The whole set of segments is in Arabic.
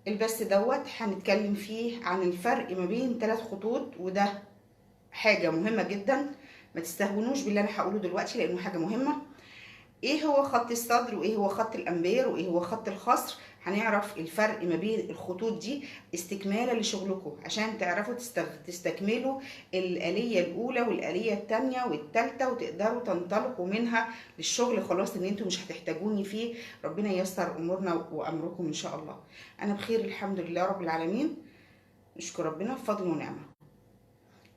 البث دوت هنتكلم فيه عن الفرق ما بين 3 خطوط، وده حاجة مهمة جدا. ما تستهونوش باللي انا هقوله دلوقتي لانه حاجة مهمة. ايه هو خط الصدر، وايه هو خط الامبير، وايه هو خط الخصر. هنعرف الفرق ما بين الخطوط دي استكمالا لشغلكم عشان تعرفوا تستكملوا الآلية الأولى والآلية التانية والتالتة، وتقدروا تنطلقوا منها للشغل. خلاص ان انتوا مش هتحتاجوني فيه. ربنا ييسر امورنا وامركم ان شاء الله. انا بخير الحمد لله رب العالمين، نشكر ربنا بفضل ونعمة.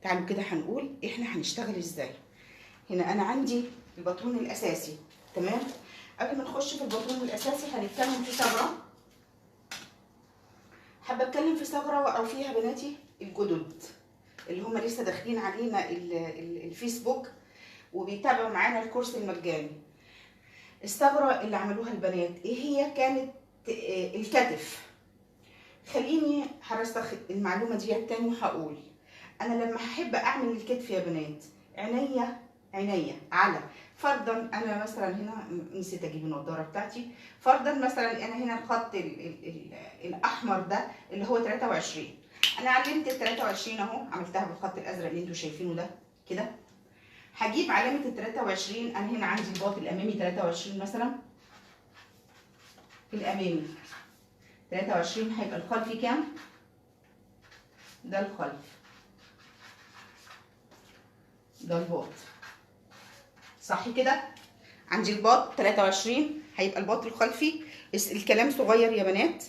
تعالوا كده هنقول احنا هنشتغل ازاي. هنا انا عندي الباترون الاساسي، تمام. قبل ما نخش في الباترون الاساسي هنتكلم في ثغره. حابه اتكلم في ثغره وقعوا فيها بناتي الجدد اللي هم لسه داخلين علينا الفيسبوك وبيتابعوا معانا الكورس المجاني. الثغره اللي عملوها البنات ايه هي؟ كانت الكتف. خليني هرسخ المعلومه دي تاني وهقول انا لما هحب اعمل الكتف يا بنات، عينيا على فرضا انا مثلا هنا نسيت اجيب النضاره بتاعتي. فرضا مثلا انا هنا الخط الاحمر ده اللي هو 23. انا علمت ال 23 اهو، عملتها بالخط الازرق اللي انتوا شايفينه ده كده. هجيب علامه ال 23. انا هنا عندي الباط الامامي 23 مثلا، الامامي 23. هيبقى الخلفي كام؟ ده الخلفي، ده الباط، صح كده؟ عندي الباط 23 هيبقى الباط الخلفي. الكلام صغير يا بنات،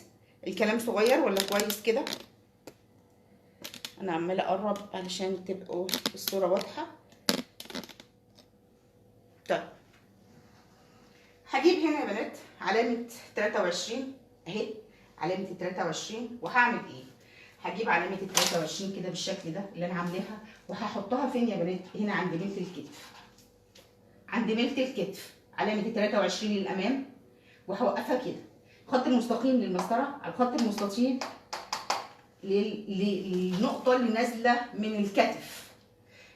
الكلام صغير ولا كويس كده؟ انا عماله اقرب علشان تبقوا الصوره واضحه. طيب هجيب هنا يا بنات علامه 23 اهي، علامه ال 23. وهعمل ايه؟ هجيب علامه ال 23 كده بالشكل ده اللي انا عاملاها، وهحطها فين يا بنات؟ هنا عند ميله الكتف، عند ميله الكتف علامه ال 23 للامام، وهوقفها كده. الخط المستقيم للمسطره على الخط المستطيل للنقطه اللي نازله من الكتف.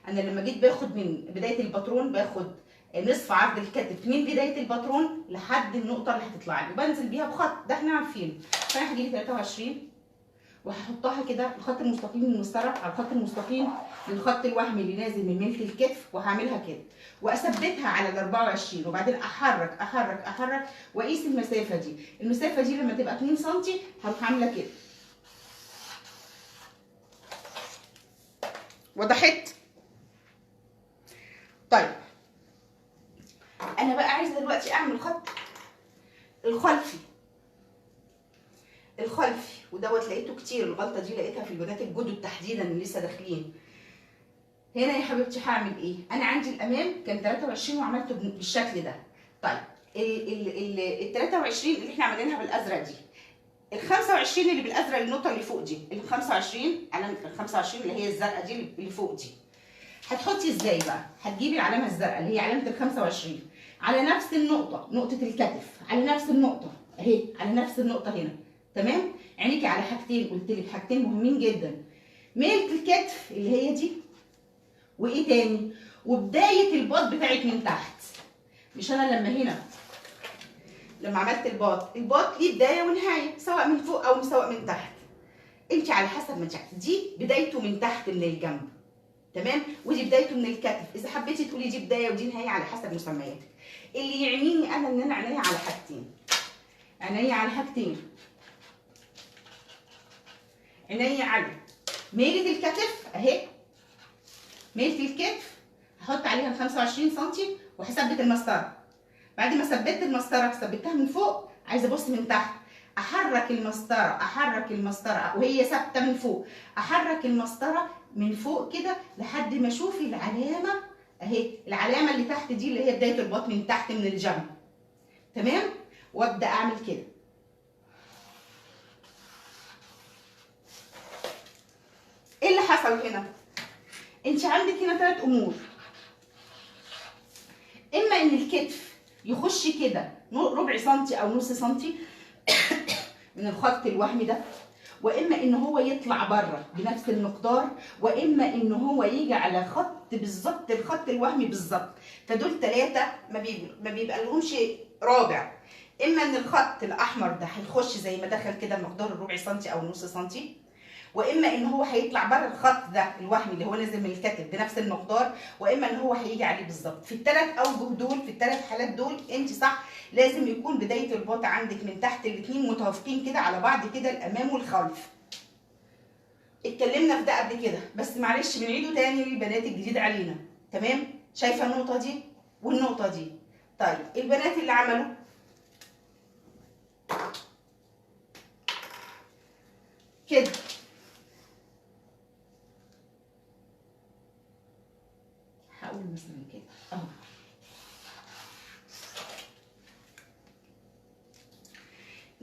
انا لما جيت باخد من بدايه الباترون باخد نصف عرض الكتف من بدايه الباترون لحد النقطه اللي هتطلع لي، وبنزل بيها بخط، ده احنا عارفينه. فانا هجيب 23 وهحطها كده الخط المستقيم للمسطره على الخط المستقيم للخط الوهمي اللي نازل من ميله الكتف، وهعملها كده واثبتها على ال 24. وبعدين احرك واقيس المسافه دي. المسافه دي لما تبقى 2 سم هروح عامله كده. وضحت؟ طيب انا بقى عايزه دلوقتي اعمل خط الخلفي ودوت لقيته كتير. الغلطه دي لقيتها في البنات الجدد تحديدا اللي لسه داخلين. هنا يا حبيبتي هعمل ايه؟ انا عندي الامام كان 23 وعملته بالشكل ده. طيب ال 23 اللي احنا عاملينها بالازرق دي، ال 25 اللي بالازرق النقطه اللي فوق دي، ال 25 علامه ال 25 اللي هي الزرقاء دي اللي فوق دي، هتحطي ازاي بقى؟ هتجيبي العلامه الزرقاء اللي هي علامه ال 25 على نفس النقطه، نقطه الكتف، على نفس النقطه اهي، على نفس النقطه هنا، تمام؟ عينيكي على حاجتين، قلت لك حاجتين مهمين جدا، ميله الكتف اللي هي دي، وايه تاني؟ وبدايه الباط بتاعك من تحت. مش انا لما عملت الباط ليه بدايه ونهايه، سواء من فوق او سواء من تحت. انت على حسب ما تحت. دي بدايته من تحت من الجنب، تمام؟ ودي بدايته من الكتف. اذا حبيتي تقولي دي بدايه ودي نهايه على حسب مسمياتك. اللي يعنيني انا ان انا عينيا على حاجتين، عينيا على ميله الكتف اهي، ميله الكتف هحط عليها 25 سم وهثبت المسطره. بعد ما ثبتت المسطره ثبتها من فوق، عايزه ابص من تحت، احرك المسطره وهي ثابته من فوق، احرك المسطره من فوق كده لحد ما اشوف العلامه اهي، العلامه اللي تحت دي اللي هي بدايه الباط من تحت من الجنب، تمام؟ وابدا اعمل كده. ايه اللي حصل هنا؟ انت عندك هنا 3 امور. اما ان الكتف يخش كده ربع سنتي او نص سنتي من الخط الوهمي ده، واما ان هو يطلع بره بنفس المقدار، واما ان هو يجي على خط بالظبط الخط الوهمي بالظبط. فدول 3 ما بيبقى لهمش رابع. اما ان الخط الاحمر ده هيخش زي ما دخل كده مقدار الربع سنتي او نص سنتي، واما ان هو هيطلع بره الخط ده الوهمي اللي هو نازل من الكتف بنفس المقدار، واما ان هو هيجي عليه بالظبط. في الثلاث اوجه دول، في الثلاث حالات دول انت صح، لازم يكون بدايه الباط عندك من تحت الاثنين متوافقين كده على بعض كده، الامام والخلف. اتكلمنا في ده قبل كده، بس معلش بنعيده تاني للبنات الجديد علينا. تمام؟ شايفه النقطه دي والنقطه دي. طيب البنات اللي عملوا كده هقول مثلا كده اهو،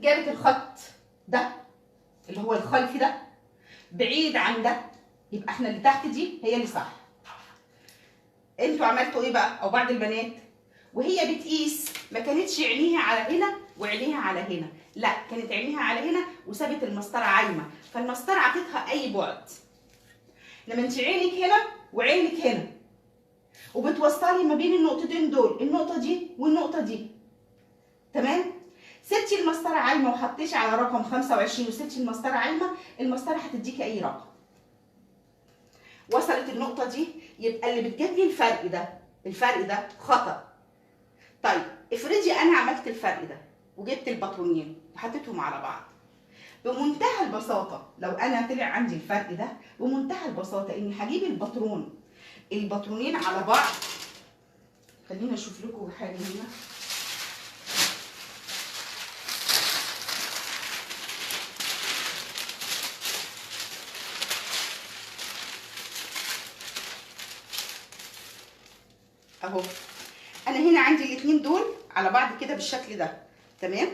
جابت الخط ده اللي هو الخلفي ده بعيد عن ده، يبقى احنا اللي تحت دي هي اللي صح. انتوا عملتوا ايه بقى؟ او بعض البنات وهي بتقيس ما كانتش عينيها على هنا وعينيها على هنا، لا كانت عينيها على هنا وسابت المسطره عايمه، فالمسطره عطتها اي بعد. لما انت عينك هنا وعينك هنا وبتوصلي ما بين النقطتين دول، النقطه دي والنقطه دي، تمام؟ سبتي المسطره عايمه وحطيتي على رقم 25 وسبتي المسطره عايمه، المسطره هتديكي اي رقم. وصلت النقطه دي، يبقى اللي بتجيب لي الفرق ده خطأ. طيب افرضي انا عملت الفرق ده وجبت الباترونين وحطيتهم على بعض، بمنتهى البساطه لو انا طلع عندي الفرق ده، بمنتهى البساطه اني هجيب الباترونين على بعض. خلينا اشوف لكم حاجه هنا. اهو انا هنا عندي الاثنين دول على بعض كده بالشكل ده، تمام؟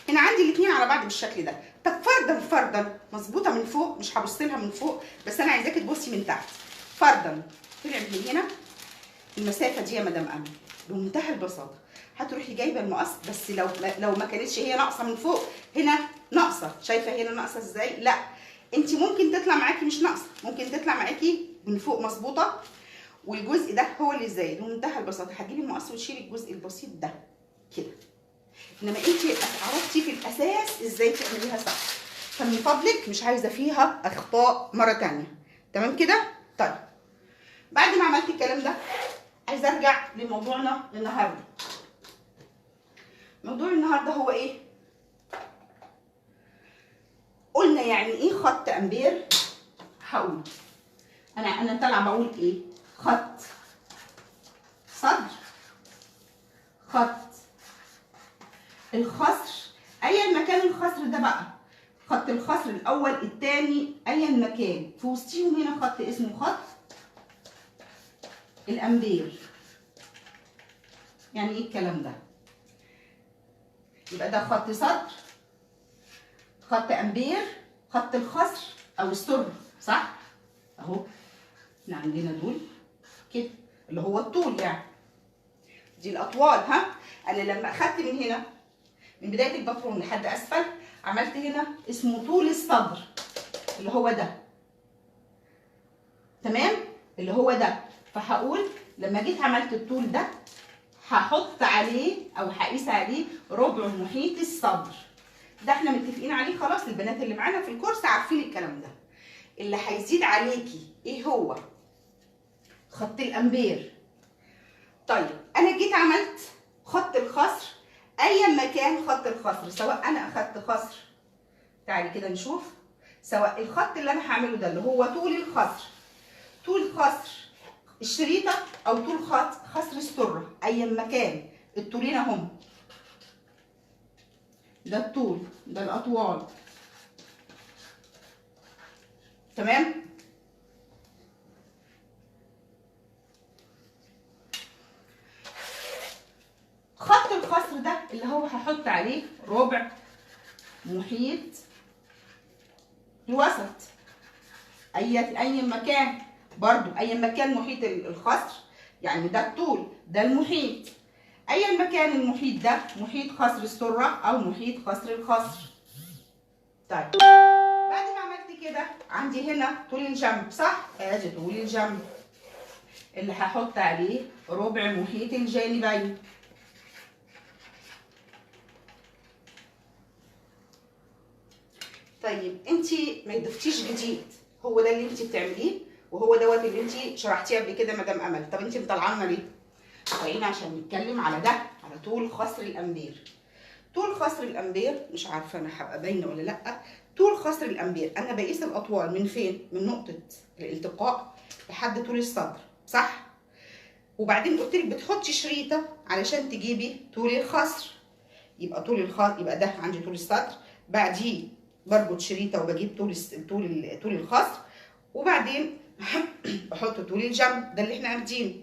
هنا عندي الاثنين على بعض بالشكل ده. طب فرضا مظبوطه من فوق، مش هبص لها من فوق، بس انا عايزاكي تبصي من تحت. فرضا طلع من هنا المسافه دي يا مدام امل، بمنتهى البساطه هتروحي جايبه المقص، بس لو ما كانتش هي ناقصه من فوق، هنا ناقصه، شايفه هنا ناقصه ازاي؟ لا انت ممكن تطلع معاكي مش ناقصه، ممكن تطلع معاكي من فوق مظبوطه، والجزء ده هو اللي زايد. بمنتهى البساطه هتجيبي المقص وتشيلي الجزء البسيط ده كده. انما انت عرفتي في الاساس ازاي تعمليها صح، فمن فضلك مش عايزه فيها اخطاء مره تانيه. تمام كده؟ طيب بعد ما عملت الكلام ده عايزه ارجع لموضوعنا النهارده. موضوع النهارده هو ايه؟ قلنا يعني ايه خط امبير. هقول انا طالعه بقول ايه؟ خط صدر، خط الخصر، ايا مكان الخصر ده بقى، خط الخصر الاول الثاني ايا مكان، في وسطيهم هنا خط اسمه خط الامبير. يعني ايه الكلام ده؟ يبقى ده خط صدر، خط امبير، خط الخصر او السر، صح؟ اهو احنا عندنا دول كده اللي هو الطول، يعني دي الاطوال. ها انا لما اخدت من هنا من بدايه الباترون لحد اسفل عملت هنا اسمه طول الصدر اللي هو ده، تمام؟ اللي هو ده. فهقول لما جيت عملت الطول ده هحط عليه او هقيس عليه ربع محيط الصدر. ده احنا متفقين عليه خلاص، البنات اللي معانا في الكورس عارفين الكلام ده. اللي هيزيد عليكي ايه هو؟ خط الامبير. طيب انا جيت عملت خط الخصر، ايا مكان خط الخصر، سواء انا اخدت خصر، تعالي كده نشوف، سواء الخط اللي انا هعمله ده اللي هو طول الخصر، طول خصر الشريطه، او طول خصر السره، ايا مكان الطولين اهم، ده الطول، ده الاطوال، تمام؟ خط الخصر ده اللي هو هحط عليه ربع محيط الوسط، اي مكان، برضو اي مكان محيط الخصر، يعني ده الطول، ده المحيط، ايا مكان المحيط ده محيط خصر السره او محيط خصر الخصر. طيب بعد ما عملت كده عندي هنا طول الجنب، صح؟ ادي طول الجنب اللي هحط عليه ربع محيط الجانبين. طيب انت ما ضفتيش جديد، هو ده اللي انت بتعمليه وهو دوت اللي انت شرحتيه قبل كده مدام امل. طب انت مطلعانا ليه؟ طالعين عشان نتكلم على ده، على طول خصر الامبير. طول خصر الامبير، مش عارفه انا هبقى باينه ولا لا. طول خصر الامبير انا بقيس الاطوال من فين؟ من نقطه الالتقاء لحد طول الصدر، صح؟ وبعدين قلت لك بتحطي شريطه علشان تجيبي طول الخصر. يبقى طول الخصر، يبقى ده عندي طول الصدر، بعديه بربط شريطه وبجيب طول الخصر، وبعدين بحط طول الجنب. ده اللي احنا عارفينه.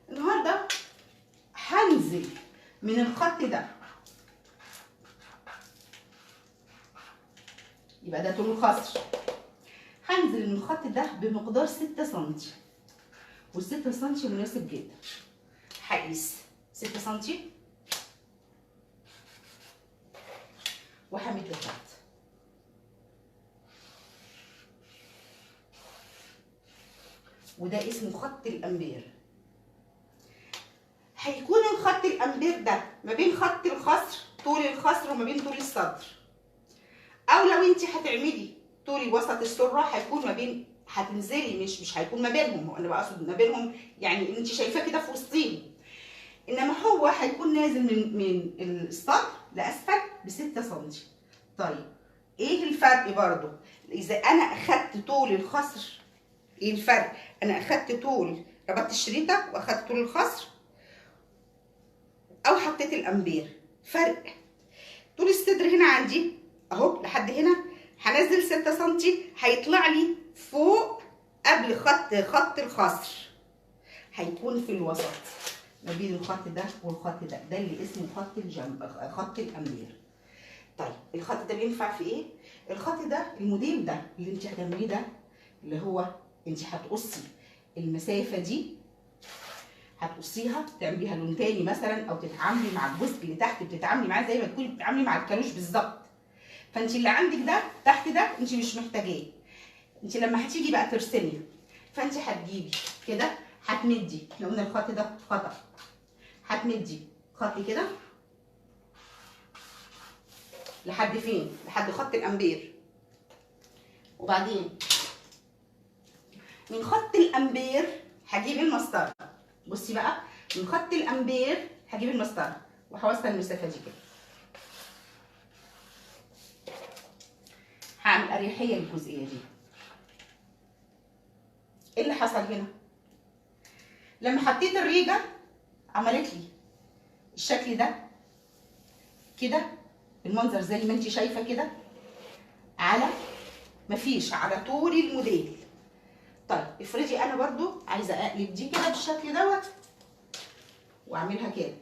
النهارده هنزل من الخط ده، يبقى ده طول الخصر. هنزل من الخط ده بمقدار 6 سم، وال6 سم مناسب جدا. هقيس 6 سم وهمد الخط. وده اسمه خط الامبير. هيكون الخط الامبير ده ما بين خط الخصر، طول الخصر، وما بين طول الصدر. او لو انت هتعملي طول وسط السره هيكون ما بين، هتنزلي، مش هيكون ما بينهم، انا بقصد ما بينهم يعني انت شايفاه كده في وسطهم، انما هو هيكون نازل من الصدر لاسفل ب 6 سم. طيب ايه الفرق برضو؟ اذا انا اخدت طول الخصر، ايه الفرق؟ انا اخدت طول، ربطت الشريطه واخدت طول الخصر، او حطيت الامبير. فرق طول الصدر هنا عندي اهو لحد هنا، هنزل 6 سم، هيطلع لي فوق قبل خط الخصر، هيكون في الوسط ما بين الخط ده والخط ده. ده اللي اسمه خط الجنب، خط الامبير. طيب الخط ده بينفع في ايه؟ الخط ده الموديل ده اللي انت هتعمليه ده، اللي هو انت هتقصي المسافه دي، هتقصيها تعمليها لون تاني مثلا، او تتعاملي مع الجزء اللي تحت بتتعاملي معاه زي ما تكوني بتتعاملي مع الكالوش بالظبط. فانت اللي عندك ده تحت ده انت مش محتاجاه. انت لما هتيجي بقى ترسمي، فانت هتجيبي كده، هتمدي، احنا قلنا الخط ده خطأ، هتمدي خط كده لحد فين؟ لحد خط الامبير. وبعدين من خط الامبير هجيب المسطره. بصي بقى، من خط الامبير هجيب المسطره وهوصل المسافه دي كده. هعمل اريحيه للجزئيه دي. ايه اللي حصل هنا؟ لما حطيت الريجه عملت لي الشكل ده كده، المنظر زي ما انت شايفه كده، على مفيش، على طول الموديل. طيب افرضي انا برضو عايزه اقلب دي كده بالشكل دوت واعملها كده،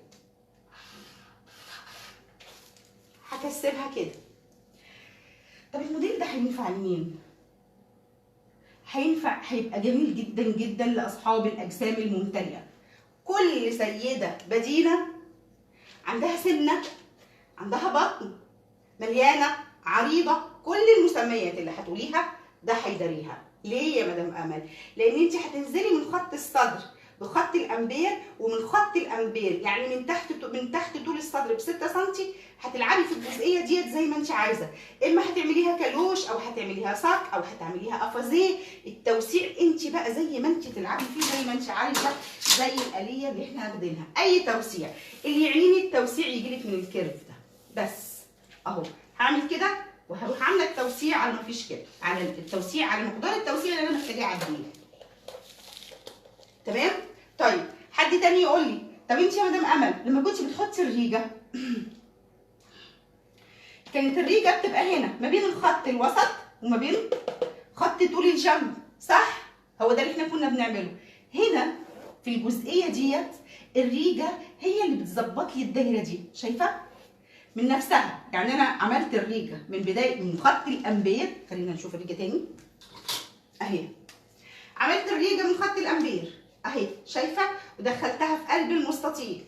هكسبها كده. طب الموديل ده هينفع لمين؟ هيبقى جميل جدا جدا لاصحاب الاجسام الممتلئه. كل سيده بدينه عندها سمنه، عندها بطن مليانه، عريضه، كل المسميات اللي هتقوليها ده هيداريها. ليه يا مدام امل؟ لان انت هتنزلي من خط الصدر بخط الامبير، ومن خط الامبير يعني من تحت طول الصدر ب 6 سم، هتلعبي في الجزئيه ديت زي ما انت عايزه. اما هتعمليها كالوش، او هتعمليها صك، او هتعمليها افازيه. التوسيع انت بقى زي ما انت تلعبي فيه، زي ما انت عايزه، زي الاليه اللي احنا واخدينها. اي توسيع اللي يعنيني التوسيع يجيلك من الكيرف ده بس. اهو هعمل كده وهروح عامله التوسيع على ما فيش كده، على التوسيع، على مقدار التوسيع اللي انا محتاجاه اعديه. تمام؟ طيب حد تاني يقول لي، طب انت يا مدام امل لما كنت بتحطي الريجه كانت الريجه بتبقى هنا ما بين الخط الوسط وما بين خط طول الجنب، صح؟ هو ده اللي احنا كنا بنعمله. هنا في الجزئيه ديت الريجه هي اللي بتظبط لي الدايره دي، شايفه؟ من نفسها. يعني انا عملت الريجه من بدايه من خط الامبير، خلينا نشوف الريجه تاني اهي. عملت الريجه من خط الامبير اهي، شايفه؟ ودخلتها في قلب المستطيل.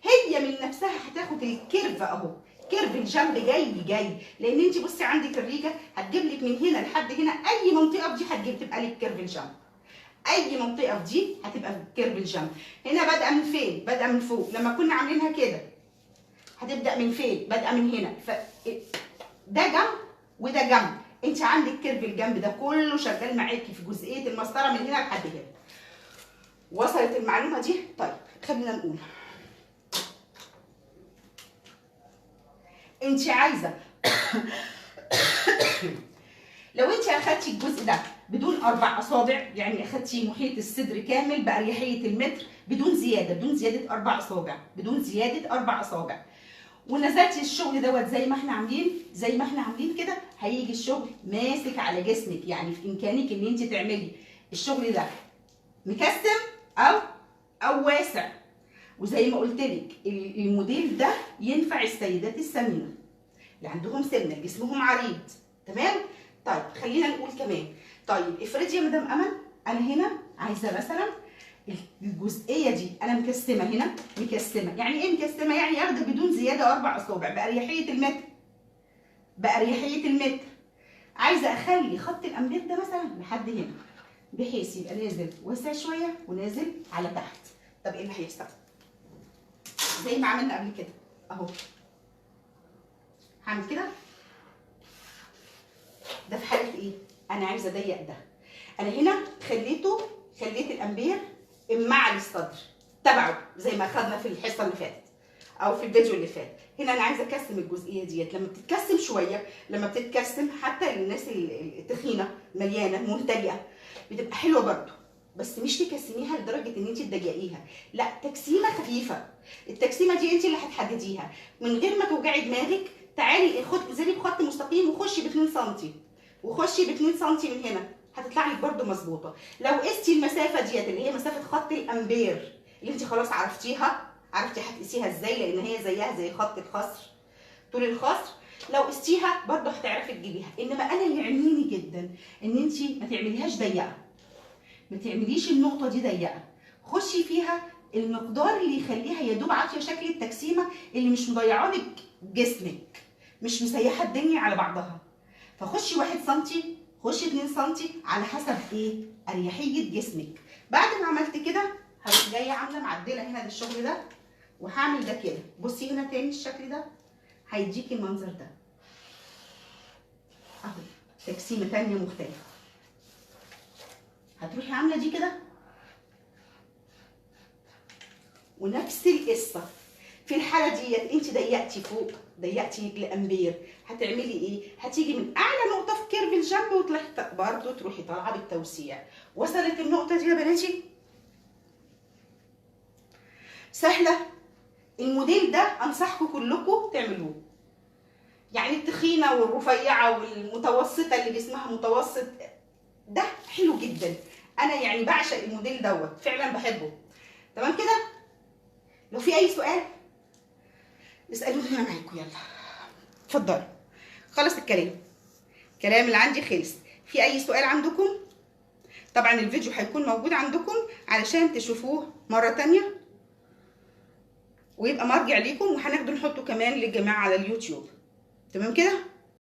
هي من نفسها هتاخد الكيرف اهو، كيرف الجنب جاي، لان انت بصي عندك الريجه هتجيب لك من هنا لحد هنا، اي منطقه في دي تبقى لك كيرف الجنب. اي منطقه في دي هتبقى كيرف الجنب. هنا بادئه من فين؟ بادئه من فوق. لما كنا عاملينها كده هتبدا من فين؟ بادئه من هنا. ده جنب وده جنب. انت عندك كيرف الجنب ده كله شغال معاكي في جزئيه المسطره من هنا لحد هنا. وصلت المعلومه دي؟ طيب خلينا نقول انت عايزه لو انت اخدتي الجزء ده بدون 4 اصابع، يعني اخدتي محيط الصدر كامل باريحيه المتر بدون زياده، بدون زياده 4 اصابع، بدون زياده 4 اصابع، ونزلتي الشغل دوت زي ما احنا عاملين كده، هيجي الشغل ماسك على جسمك. يعني في امكانك ان انت تعملي الشغل ده مكسم او واسع. وزي ما قلت لك الموديل ده ينفع السيدات السمينه اللي عندهم سمنه جسمهم عريض. تمام؟ طيب خلينا نقول كمان. طيب افرضي يا مدام امل انا هنا عايزه مثلا الجزئيه دي انا مكسمه هنا، مكسمه. يعني ايه مكسمه؟ يعني اخده بدون زياده 4 اصابع باريحيه المتر، باريحيه المتر. عايزه اخلي خط الامبير ده مثلا لحد هنا، بحيث يبقى نازل واسع شويه ونازل على تحت. طب ايه اللي هيحصل؟ زي ما عملنا قبل كده اهو، هعمل كده. ده في حاله ايه؟ انا عايزه اضيق ده. انا هنا خليت الامبير مع الصدر تبعه زي ما اخدنا في الحصه اللي فاتت او في الفيديو اللي فات. هنا انا عايزه اكسم الجزئيه ديت. لما بتتكسم شويه، لما بتتكسم حتى الناس التخينه مليانه ممتلئه بتبقى حلوه برده، بس مش تكسميها لدرجه ان انت تضيقيها، لا، تكسيمه خفيفه. التكسيمه دي انت اللي هتحدديها من غير ما توجعي دماغك. تعالي انزلي بخط مستقيم وخشي ب 2 سم، وخشي ب 2 سم من هنا، هتطلع لك برده مظبوطه. لو قستي المسافه ديت اللي هي مسافه خط الامبير اللي انت خلاص عرفتيها، عرفتي هتقيسيها ازاي، لان هي زيها زي خط الخصر، طول الخصر. لو قستيها برده هتعرفي تجيبيها. انما انا اللي يعنيني جدا ان انت ما تعمليهاش ضيقه، ما تعمليش النقطه دي ضيقه، خشي فيها المقدار اللي يخليها يا دوب عاطيه شكل التجسيمه اللي مش مضيعه لك جسمك، مش مسيحه الدنيا على بعضها. فخشي 1 سم، خشي 2 سم، على حسب ايه؟ اريحيه جسمك. بعد ما عملت كده هروح جايه عامله معدله هنا للشغل ده، وهعمل ده كده. بصي هنا تاني الشكل ده هيديكي المنظر ده اهو، تجسيمه تانيه مختلفه. هتروحي عامله دي كده، ونفس القصه. في الحاله ديت انت ضيقتي فوق، ضيقتي الامبير، هتعملي ايه؟ هتيجي من اعلى نقطه في كيرف الجنب وطلعت برضه تروحي طالعه بالتوسيع. وصلت النقطه دي يا بناتي؟ سهله. الموديل ده انصحكم كلكم تعملوه. يعني التخينه والرفيعه والمتوسطه اللي جسمها متوسط ده حلو جدا. انا يعني بعشق الموديل دوت، فعلا بحبه. تمام كده؟ لو في اي سؤال اسالوني انا معاكم. يلا اتفضلوا. خلص الكلام اللي عندي خلص. في اي سؤال عندكم؟ طبعا الفيديو هيكون موجود عندكم علشان تشوفوه مره تانيه، ويبقى مرجع ليكم، وهناخده نحطه كمان للجماعه على اليوتيوب. تمام كده؟